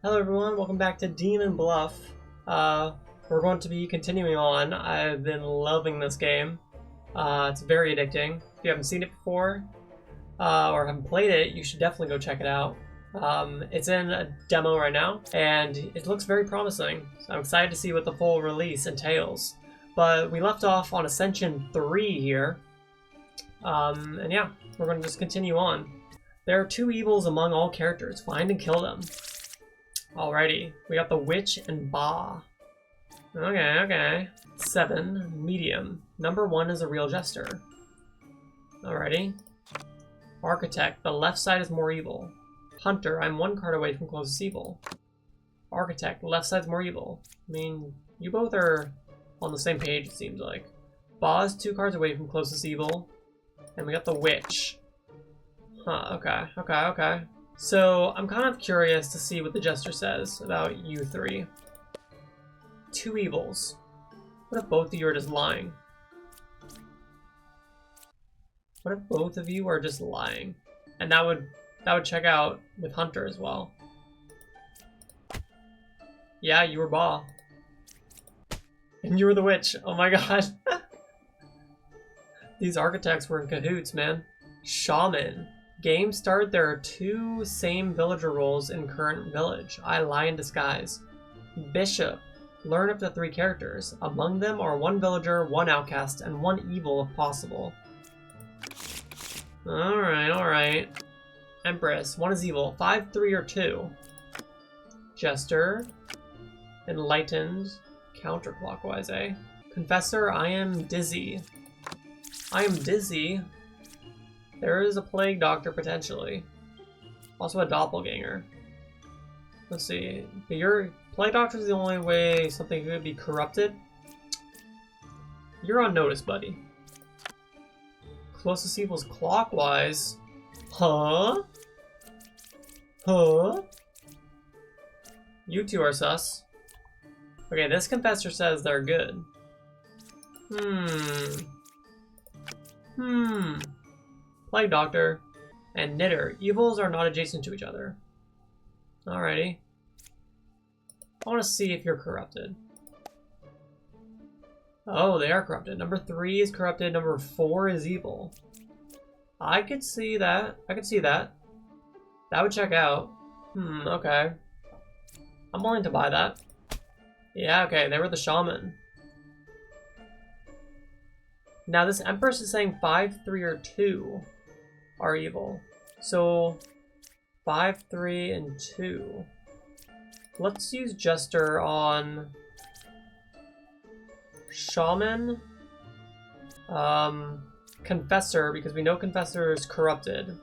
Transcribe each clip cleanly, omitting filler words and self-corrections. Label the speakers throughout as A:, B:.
A: Hello everyone, welcome back to Demon Bluff. We're going to be continuing on. I've been loving this game. It's very addicting. If you haven't seen it before, or haven't played it, you should definitely go check it out. It's in a demo right now, and it looks very promising. So I'm excited to see what the full release entails. But we left off on Ascension 3 here. And yeah, we're going to just continue on. There are two evils among all characters. Find and kill them. Alrighty, we got the Witch and Ba. Okay. 7, medium. Number 1 is a real jester. Alrighty. Architect, the left side is more evil. Hunter, I'm 1 card away from closest evil. Architect, left side's more evil. I mean, you both are on the same page, it seems like. Ba is 2 cards away from closest evil. And we got the Witch. Huh, okay. So, I'm kind of curious to see what the Jester says about you three. 2 evils. What if both of you are just lying? What if both of you are just lying? And that would check out with Hunter as well. Yeah, you were Ba. And you were the Witch. Oh my god. These architects were in cahoots, man. Shaman. Game start, there are 2 same villager roles in current village. I lie in disguise. Bishop. Learn up to 3 characters. Among them are 1 villager, 1 outcast, and 1 evil if possible. Alright. Empress. 1 is evil. 5, 3, or 2. Jester. Enlightened. Counterclockwise, eh? Confessor, I am dizzy. I am dizzy. There is a plague doctor, potentially. Also a doppelganger. Let's see. But your plague doctor is the only way something could be corrupted. You're on notice, buddy. Closest evil's clockwise. Huh? You 2 are sus. Okay, this confessor says they're good. Plague Doctor and Knitter. Evils are not adjacent to each other. Alrighty. I want to see if you're corrupted. Oh, they are corrupted. Number 3 is corrupted. Number 4 is evil. I could see that. That would check out. Okay. I'm willing to buy that. Yeah, okay, they were the shaman. Now this Empress is saying 5, 3, or 2 are evil. So 5, 3, and 2. Let's use Jester on Shaman. Confessor, because we know Confessor is corrupted.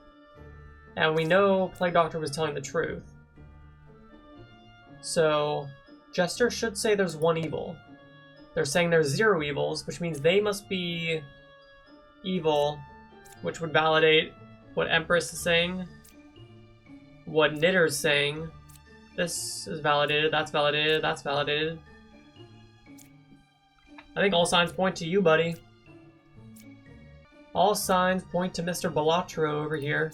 A: And we know Plague Doctor was telling the truth. So Jester should say there's 1 evil. They're saying there's 0 evils, which means they must be evil, which would validate what Empress is saying, what Knitter's saying. This is validated, that's validated, that's validated. I think all signs point to you, buddy. All signs point to Mr. Balatro over here.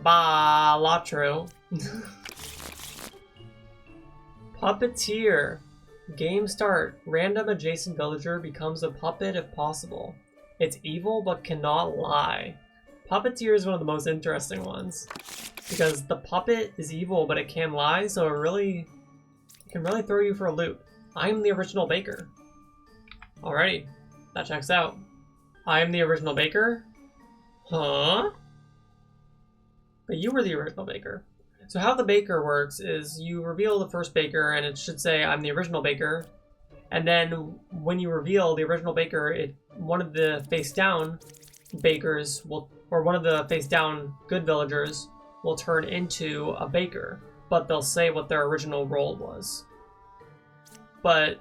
A: Balatro. Puppeteer. Game start. Random adjacent villager becomes a puppet if possible. It's evil but cannot lie. Puppeteer is one of the most interesting ones. Because the puppet is evil but it can lie, so it can really throw you for a loop. I'm the original baker. Alrighty. That checks out. I am the original baker? Huh? But you were the original baker. So how the baker works is you reveal the first baker and it should say I'm the original baker, and then when you reveal the original baker, one of the face down bakers will, or one of the face down good villagers will turn into a baker, but they'll say what their original role was. But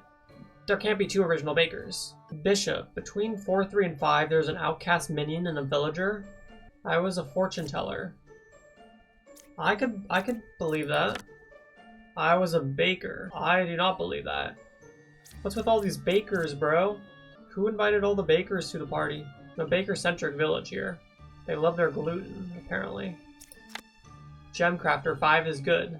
A: there can't be 2 original bakers. Bishop, between 4, 3, and 5 there's an outcast minion and a villager. I was a fortune teller. I could believe that. I was a baker. I do not believe that. What's with all these bakers, bro? Who invited all the bakers to the party? A baker-centric village here. They love their gluten, apparently. Gem Crafter, 5 is good.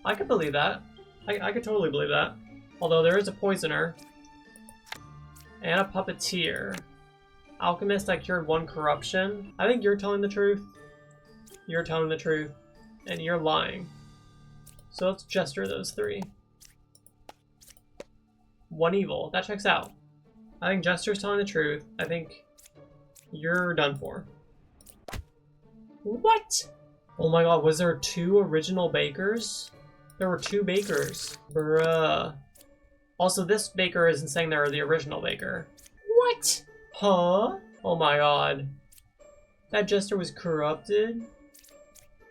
A: I could believe that. I could totally believe that. Although there is a poisoner. And a puppeteer. Alchemist, I cured 1 corruption. I think you're telling the truth. You're telling the truth. And you're lying. So let's gesture those 3. 1 evil. That checks out. I think Jester's telling the truth. I think you're done for. What? Oh my god, was there 2 original bakers? There were 2 bakers. Bruh. Also, this baker isn't saying they're the original baker. What? Huh? Oh my god. That Jester was corrupted?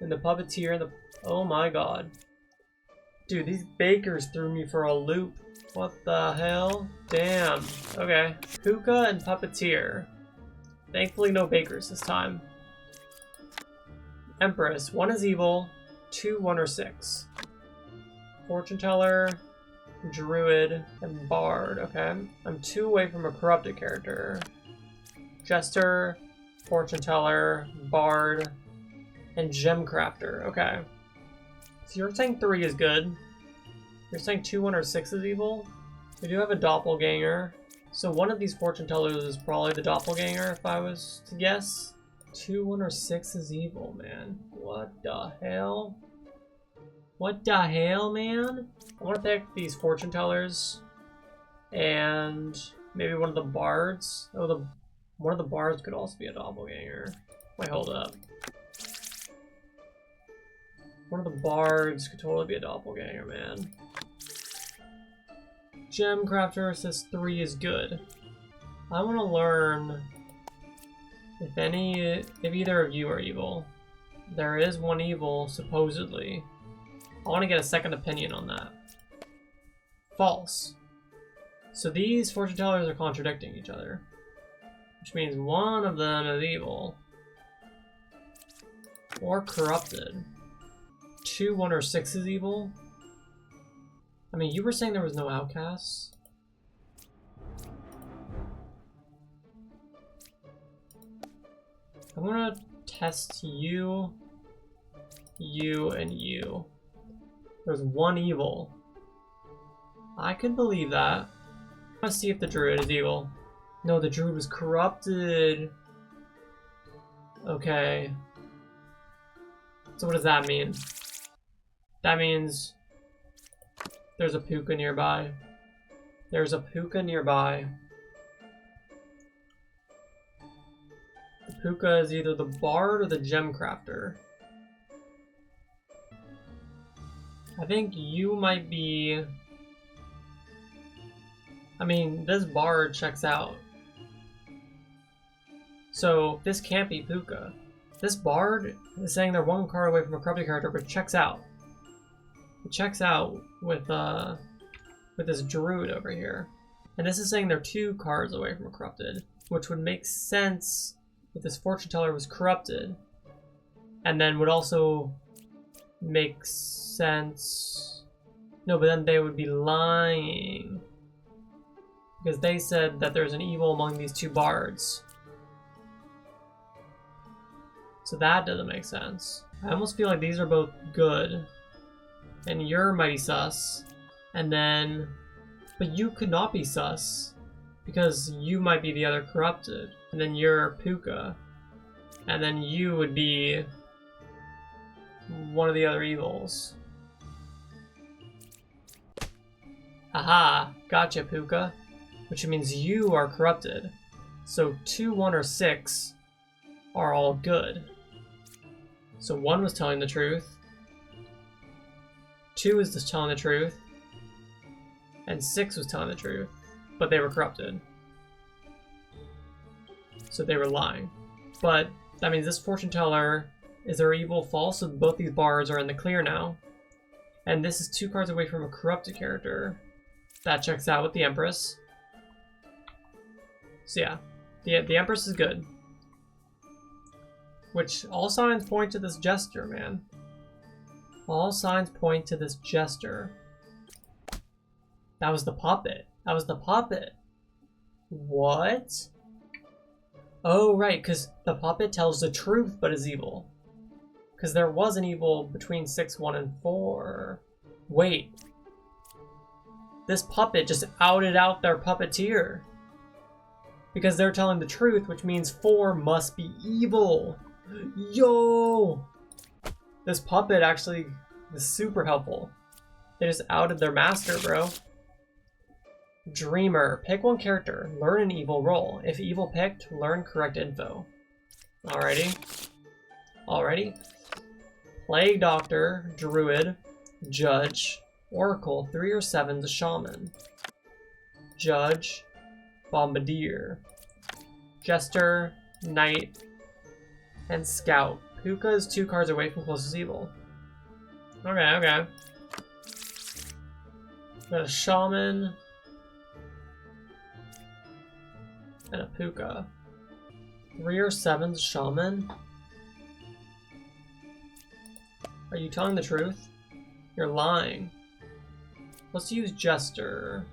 A: And the puppeteer and the... Oh my god. Dude, these bakers threw me for a loop. What the hell? Damn. Okay. Puka and puppeteer. Thankfully no bakers this time. Empress. 1 is evil. 2, 1, or 6. Fortune teller, druid, and bard. Okay. I'm 2 away from a corrupted character. Jester, fortune teller, bard, and gem crafter. Okay. So you're saying 3 is good. You're saying 2, 1, or 6 is evil? We do have a doppelganger. So one of these fortune tellers is probably the doppelganger if I was to guess. 2, 1, or 6 is evil, man. What the hell? What the hell, man? I want to pick these fortune tellers and maybe one of the bards. Oh, one of the bards could also be a doppelganger. Wait, hold up. One of the bards could totally be a doppelganger, man. Gem crafter says 3 is good. I want to learn if either of you are evil. There is 1 evil, supposedly. I want to get a second opinion on that. False. So these fortune tellers are contradicting each other. Which means one of them is evil. Or corrupted. 2, 1, or 6 is evil? I mean, you were saying there was no outcasts? I'm gonna test you, and you. There's 1 evil. I could believe that. I'm gonna see if the druid is evil. No, the druid was corrupted. Okay. So what does that mean? That means there's a puka nearby. There's a puka nearby. The puka is either the bard or the gem crafter. I think you might be... I mean, this bard checks out. So this can't be puka. This bard is saying they're 1 card away from a corrupted character, but checks out. It checks out with this druid over here. And this is saying they're 2 cards away from a corrupted, which would make sense if this fortune teller was corrupted. And then would also make sense... No, but then they would be lying. Because they said that there's an evil among these 2 bards. So that doesn't make sense. I almost feel like these are both good. And you're mighty sus. And then... But you could not be sus. Because you might be the other corrupted. And then you're puka. And then you would be... one of the other evils. Aha! Gotcha, puka. Which means you are corrupted. So 2, 1, or 6 are all good. So 1 was telling the truth. 2 is just telling the truth. And 6 was telling the truth. But they were corrupted. So they were lying. But that means this fortune teller is their evil false, so both these bards are in the clear now. And this is 2 cards away from a corrupted character. That checks out with the Empress. So yeah, the Empress is good. Which all signs point to this Jester, man. All signs point to this Jester. That was the puppet. That was the puppet. What? Oh, right, because the puppet tells the truth but is evil. Because there was an evil between 6, 1, and 4. Wait. This puppet just outed out their puppeteer. Because they're telling the truth, which means 4 must be evil. Yo! This puppet actually is super helpful. They just outed their master, bro. Dreamer. Pick one character. Learn an evil role. If evil picked, learn correct info. Alrighty. Alrighty. Plague Doctor, Druid, Judge, Oracle, 3 or 7's a Shaman. Judge, Bombardier, Jester, Knight, and Scout. Puka is 2 cards away from closest evil. Okay, okay. Got a Shaman and a Puka. 3 or 7's Shaman? Are you telling the truth? You're lying. Let's use Jester.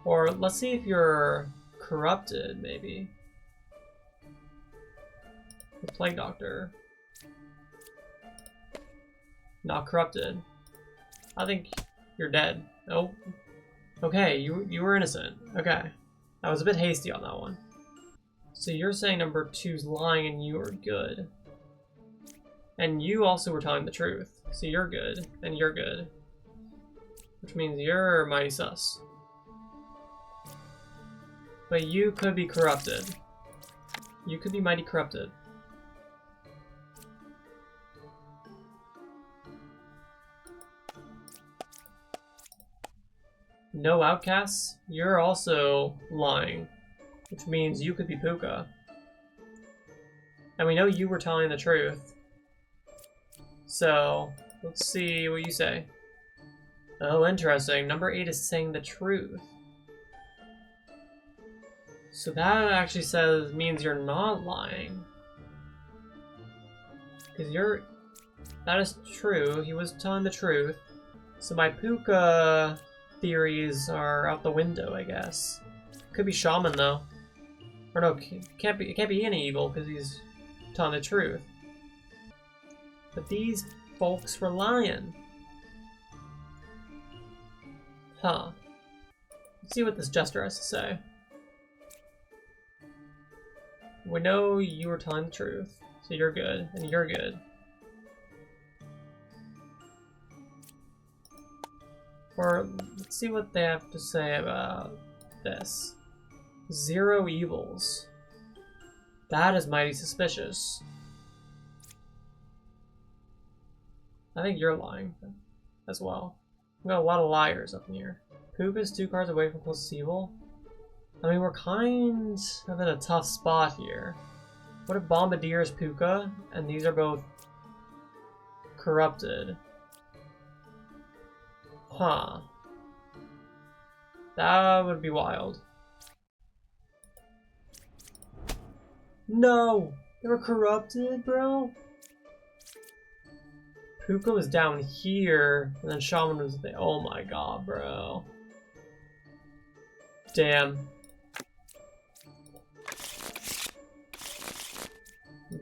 A: Or let's see if you're corrupted, maybe. The Plague Doctor. Not corrupted. I think you're dead. Oh. Okay, you were innocent. Okay. I was a bit hasty on that one. So you're saying number 2's lying and you are good. And you also were telling the truth. So you're good, and you're good. Which means you're mighty sus. But you could be corrupted. You could be mighty corrupted. No outcasts? You're also lying. Which means you could be Puka. And we know you were telling the truth. So, let's see what you say. Oh, interesting. Number 8 is saying the truth. So that actually means you're not lying. Because that is true. He was telling the truth. So my Puka theories are out the window, I guess. Could be Shaman though. Or no, it can't be any evil because he's telling the truth. But these folks were lying. Huh. Let's see what this Jester has to say. We know you were telling the truth, so you're good, and you're good. Or let's see what they have to say about this. 0 evils. That is mighty suspicious. I think you're lying as well. We got a lot of liars up in here. Puka's 2 cards away from closest evil. I mean, we're kind of in a tough spot here. What if Bombardier is Puka, and these are both corrupted? Huh. That would be wild. No! They were corrupted, bro? Puka was down here, and then Shaman was there. Oh my god, bro. Damn.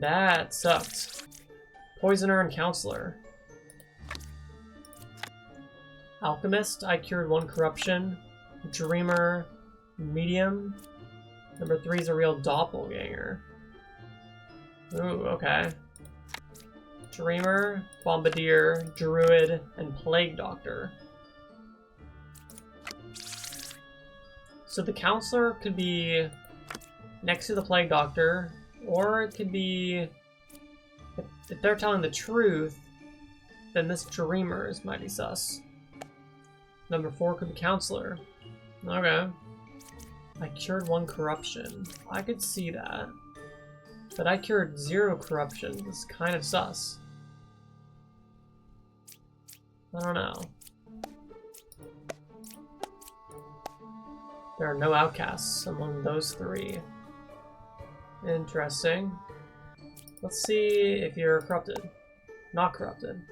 A: That sucked. Poisoner and Counselor. Alchemist, I cured 1 corruption. Dreamer, medium. Number 3 is a real doppelganger. Ooh, okay. Dreamer, Bombardier, Druid, and Plague Doctor. So the Counselor could be next to the Plague Doctor, or it could be, if they're telling the truth, then this Dreamer is mighty sus. Number 4 could be Counselor. Okay. I cured 1 corruption. I could see that. But I cured 0 corruption. It's kind of sus. I don't know. There are no outcasts among those 3. Interesting. Let's see if you're corrupted. Not corrupted.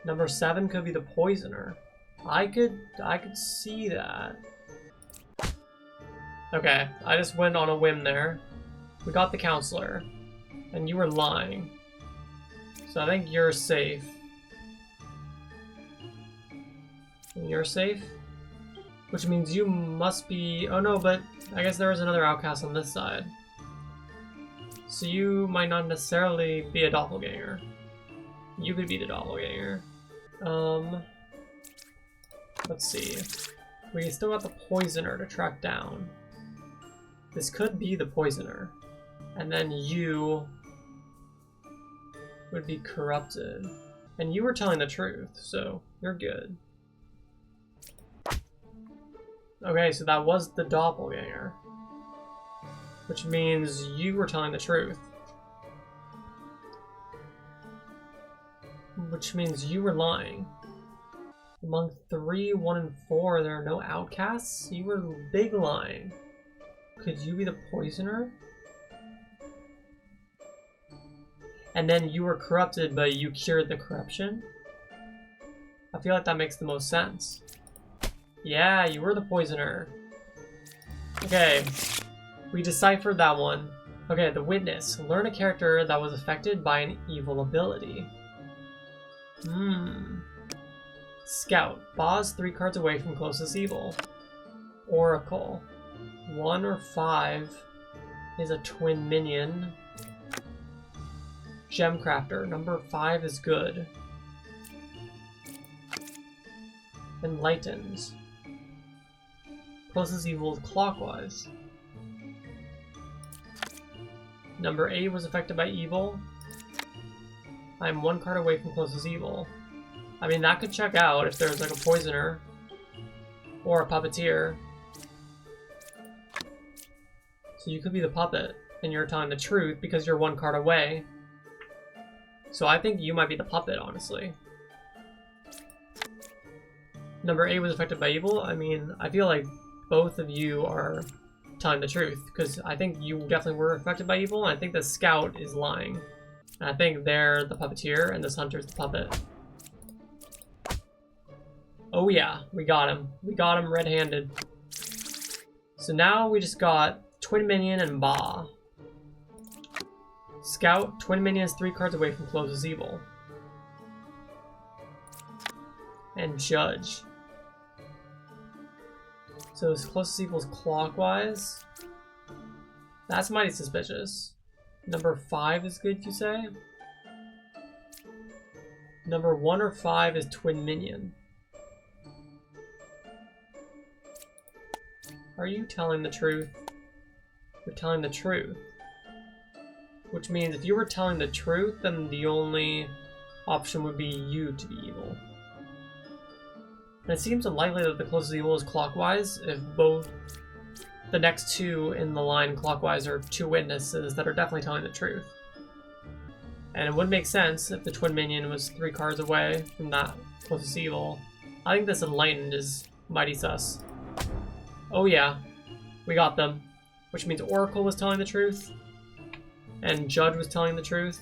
A: Number 7 could be the Poisoner. I could see that. Okay, I just went on a whim there. We got the Counselor, and you were lying. So I think you're safe. And you're safe? Which means you must be... Oh no, but I guess there is another outcast on this side. So you might not necessarily be a doppelganger. You could be the doppelganger. Let's see. We still got the poisoner to track down. This could be the poisoner. And then you would be corrupted. And you were telling the truth, so you're good. Okay, so that was the doppelganger. Which means you were telling the truth. Which means you were lying. Among 3, 1, and 4, there are no outcasts? You were big lying. Could you be the poisoner? And then you were corrupted, but you cured the corruption? I feel like that makes the most sense. Yeah, you were the poisoner. Okay, we deciphered that one. Okay, the witness. Learn a character that was affected by an evil ability. Scout. Boss 3 cards away from closest evil. Oracle. 1 or 5 is a twin minion. Gemcrafter. Number 5 is good. Enlightened. Closest evil is clockwise. Number 8 was affected by evil. I'm 1 card away from closest evil. I mean, that could check out if there's like a poisoner or a puppeteer. So you could be the puppet and you're telling the truth because you're 1 card away. So I think you might be the puppet, honestly. Number 8 was affected by evil. I mean, I feel like both of you are telling the truth because I think you definitely were affected by evil, and I think the scout is lying. And I think they're the puppeteer and this hunter's the puppet. Oh yeah, we got him. We got him red-handed. So now we just got Twin Minion and Ba. Scout, Twin Minion is 3 cards away from closest evil. And Judge. So his closest evil is clockwise. That's mighty suspicious. Number 5 is good, you say? Number 1 or 5 is Twin Minion. Are you telling the truth? You're telling the truth. Which means if you were telling the truth, then the only option would be you to be evil. And it seems unlikely that the closest evil is clockwise if both the next 2 in the line clockwise are 2 witnesses that are definitely telling the truth. And it would make sense if the Twin Minion was 3 cards away from that closest evil. I think this Enlightened is mighty sus. Oh yeah, we got them. Which means Oracle was telling the truth. And Judge was telling the truth.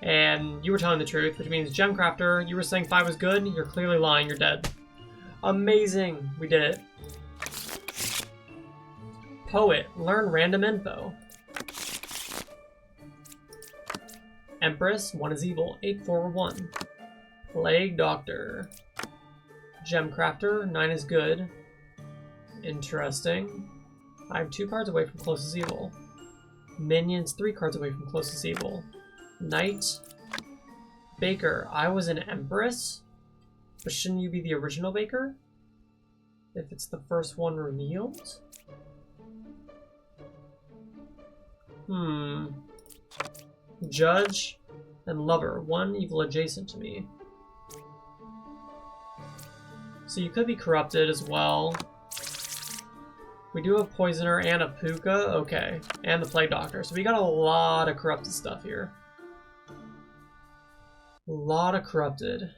A: And you were telling the truth, which means Gemcrafter, you were saying 5 was good, you're clearly lying, you're dead. Amazing, we did it. Poet, learn random info. Empress, 1 is evil, 841. Plague Doctor. Gemcrafter, 9 is good. Interesting. I'm 2 cards away from closest evil. Minions, 3 cards away from closest evil. Knight. Baker, I was an Empress? But shouldn't you be the original Baker? If it's the first one revealed? Judge and Lover, 1 evil adjacent to me. So you could be corrupted as well. We do have Poisoner and a Puka, okay. And the Plague Doctor, so we got a lot of corrupted stuff here. A lot of corrupted.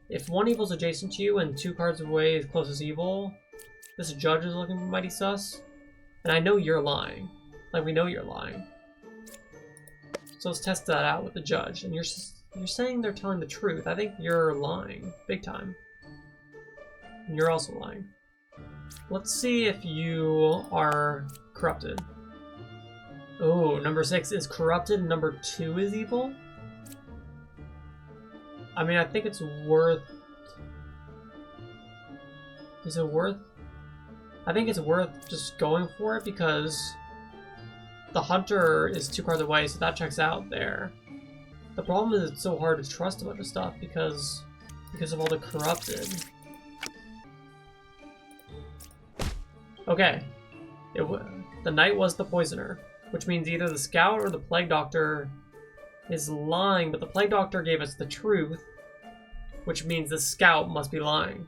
A: If 1 evil's adjacent to you and 2 cards away is closest evil, this Judge is looking mighty sus. And I know you're lying. Like, we know you're lying. So let's test that out with the Judge. And you're saying they're telling the truth. I think you're lying. Big time. And you're also lying. Let's see if you are corrupted. Oh, number 6 is corrupted, number 2 is evil? I mean, I think it's worth... Is it worth... I think it's worth just going for it because the hunter is 2 cards away, so that checks out there. The problem is it's so hard to trust a bunch of stuff because of all the corrupted. Okay. The knight was the poisoner, which means either the scout or the plague doctor is lying, but the plague doctor gave us the truth, which means the scout must be lying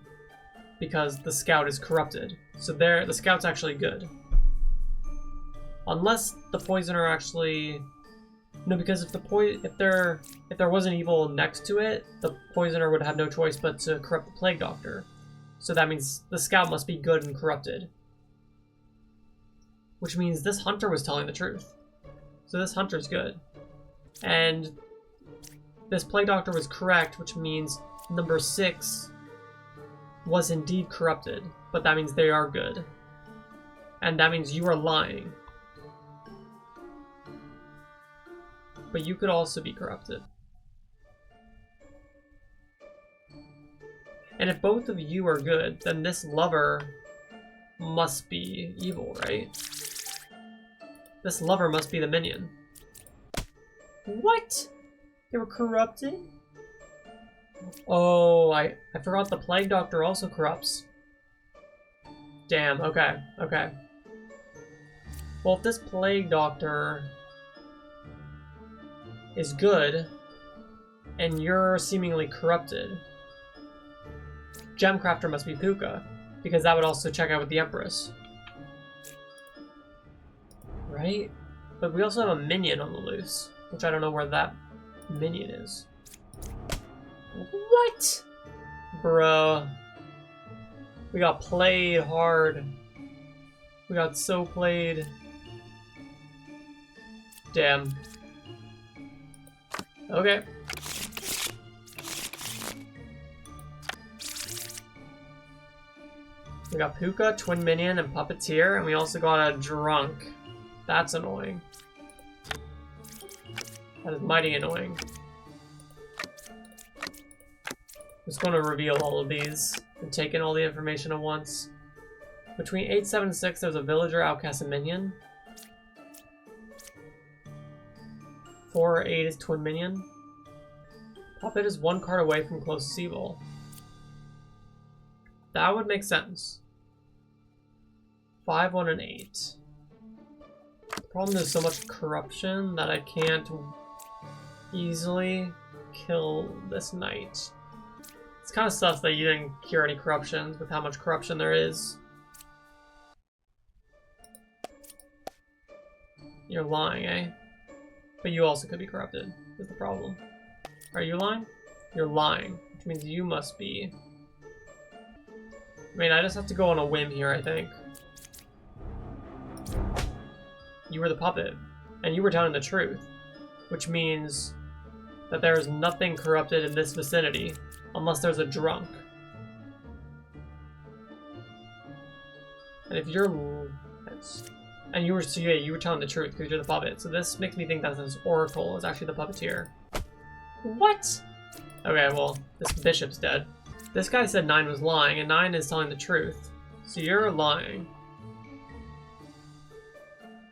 A: because the scout is corrupted. So the scout's actually good. Unless the poisoner actually... No, because if there was an evil next to it, the poisoner would have no choice but to corrupt the plague doctor. So that means the scout must be good and corrupted. Which means this hunter was telling the truth. So this hunter's good. And this plague doctor was correct, which means number 6 was indeed corrupted. But that means they are good. And that means you are lying. But you could also be corrupted. And if both of you are good, then this lover must be evil, right? This lover must be the minion. What? They were corrupted? Oh, I forgot the plague doctor also corrupts. Damn, okay, okay. Well, if this plague doctor is good, and you're seemingly corrupted, Gemcrafter must be Puka, because that would also check out with the Empress. Right? But we also have a minion on the loose, which I don't know where that minion is. What? Bruh. We got played hard. We got so played. Damn. Okay. We got Puka, Twin Minion, and Puppeteer, and we also got a Drunk. That's annoying. That is mighty annoying. I'm just going to reveal all of these and take in all the information at once. Between 8, 7, and 6, there's a Villager, Outcast, and Minion. 4 or 8 is Twin Minion. Puppet is 1 card away from Closest Evil. That would make sense. 5, 1, and 8. The problem is so much corruption that I can't easily kill this knight. It's kind of sus that you didn't cure any corruptions with how much corruption there is. You're lying, eh? But you also could be corrupted, is the problem. Are you lying? You're lying, which means you must be. I mean, I just have to go on a whim here, I think. You were the puppet, and you were telling the truth, which means that there is nothing corrupted in this vicinity, unless there's a drunk. And if you're... And you were, so yeah, you were telling the truth because you're the puppet. So this makes me think that this Oracle is actually the puppeteer. What? Okay, well, this bishop's dead. This guy said 9 was lying, and 9 is telling the truth. So you're lying.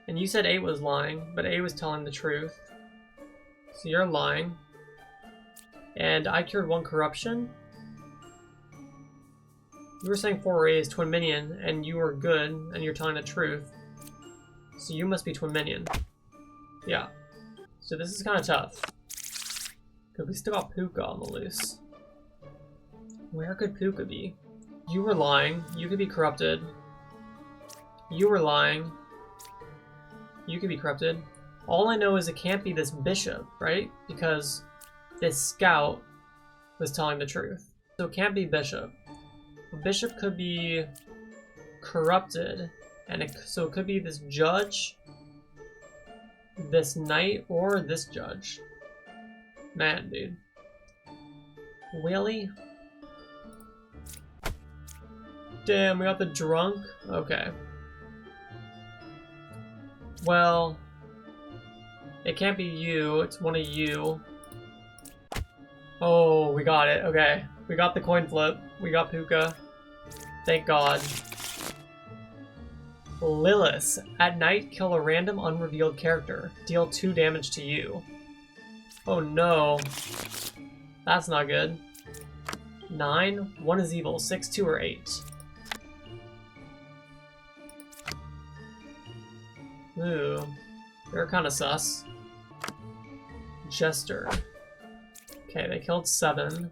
A: And you said 8 was lying, but 8 was telling the truth. So you're lying. And I cured 1 corruption. You were saying 4 or 8 is Twin Minion, and you were good, and you're telling the truth. So you must be Twin Minion. Yeah. So this is kind of tough. Because we still got Puka on the loose. Where could Puka be? You were lying. You could be corrupted. You were lying. You could be corrupted. All I know is it can't be this bishop, right? Because this scout was telling the truth. So it can't be bishop. A bishop could be corrupted. And so it could be this judge, this knight, or this judge. Man, dude. Really? Damn, we got the drunk? Okay. Well, It can't be you, it's one of you. Oh, we got it. Okay. We got the coin flip. We got Puka. Thank God. Lilith. At night, kill a random unrevealed character. Deal 2 damage to you. Oh no. That's not good. 9. 1 is evil. 6, 2, or 8. Ooh. They're kind of sus. Jester. Okay, they killed 7.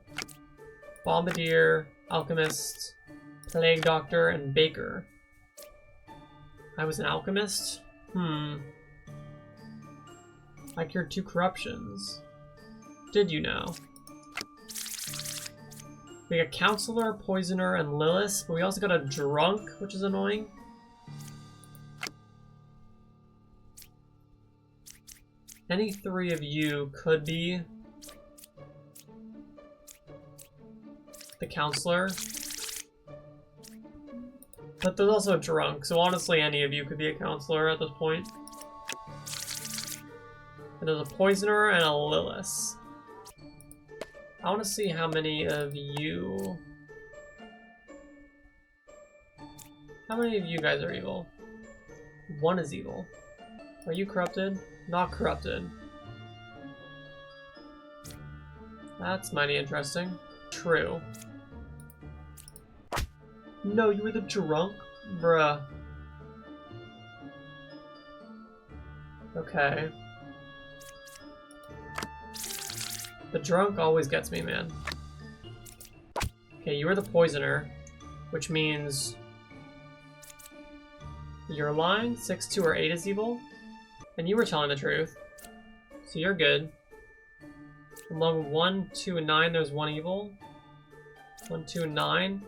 A: Bombardier, Alchemist, Plague Doctor, and Baker. I was an alchemist? I cured 2 corruptions. Did you know? We got Counselor, Poisoner, and Lilith, but we also got a Drunk, which is annoying. Any 3 of you could be the Counselor. But there's also a Drunk, so honestly any of you could be a Counselor at this point. And there's a Poisoner and a Lilith. I want to see how many of you... How many of you guys are evil? 1 is evil. Are you corrupted? Not corrupted. That's mighty interesting. True. No, you were the Drunk? Bruh. Okay. The Drunk always gets me, man. Okay, you were the Poisoner, which means you're lying. 6, 2, or 8 is evil. And you were telling the truth. So you're good. Among 1, 2, and 9, there's 1 evil. 1, 2, and 9.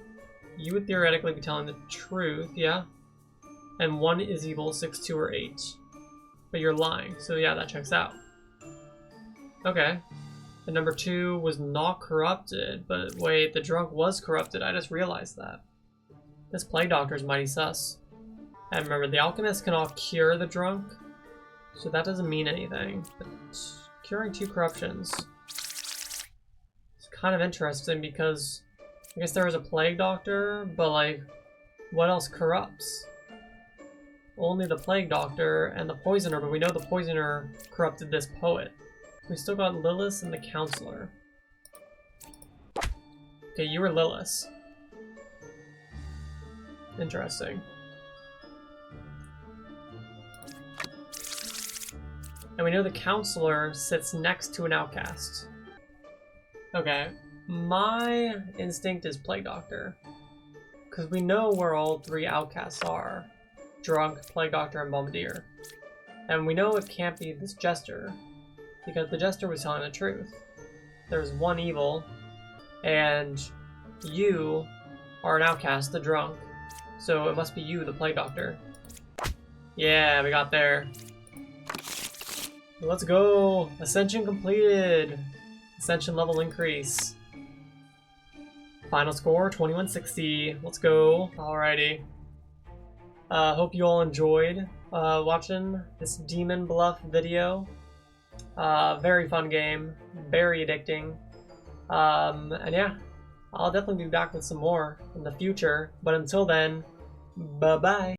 A: You would theoretically be telling the truth, yeah? And 1 is evil, 6, 2, or 8. But you're lying, so yeah, that checks out. Okay. And number 2 was not corrupted, but wait, the Drunk was corrupted, I just realized that. This Plague Doctor is mighty sus. And remember, the Alchemist cannot cure the Drunk, so that doesn't mean anything. But curing 2 corruptions is kind of interesting because I guess there was a Plague Doctor, but like, what else corrupts? Only the Plague Doctor and the Poisoner, but we know the Poisoner corrupted this poet. We still got Lilith and the Counselor. Okay, you were Lilith. Interesting. And we know the Counselor sits next to an outcast. Okay, my instinct is Plague Doctor. Because we know where all 3 outcasts are. Drunk, Plague Doctor, and Bombardier. And we know it can't be this Jester. Because the Jester was telling the truth. There's 1 evil. And you are an outcast, the Drunk. So it must be you, the Plague Doctor. Yeah, we got there. Let's go! Ascension completed! Ascension level increase. Final score, 2160. Let's go. Alrighty. Hope you all enjoyed watching this Demon Bluff video. Very fun game. Very addicting. And yeah, I'll definitely be back with some more in the future. But until then, bye-bye.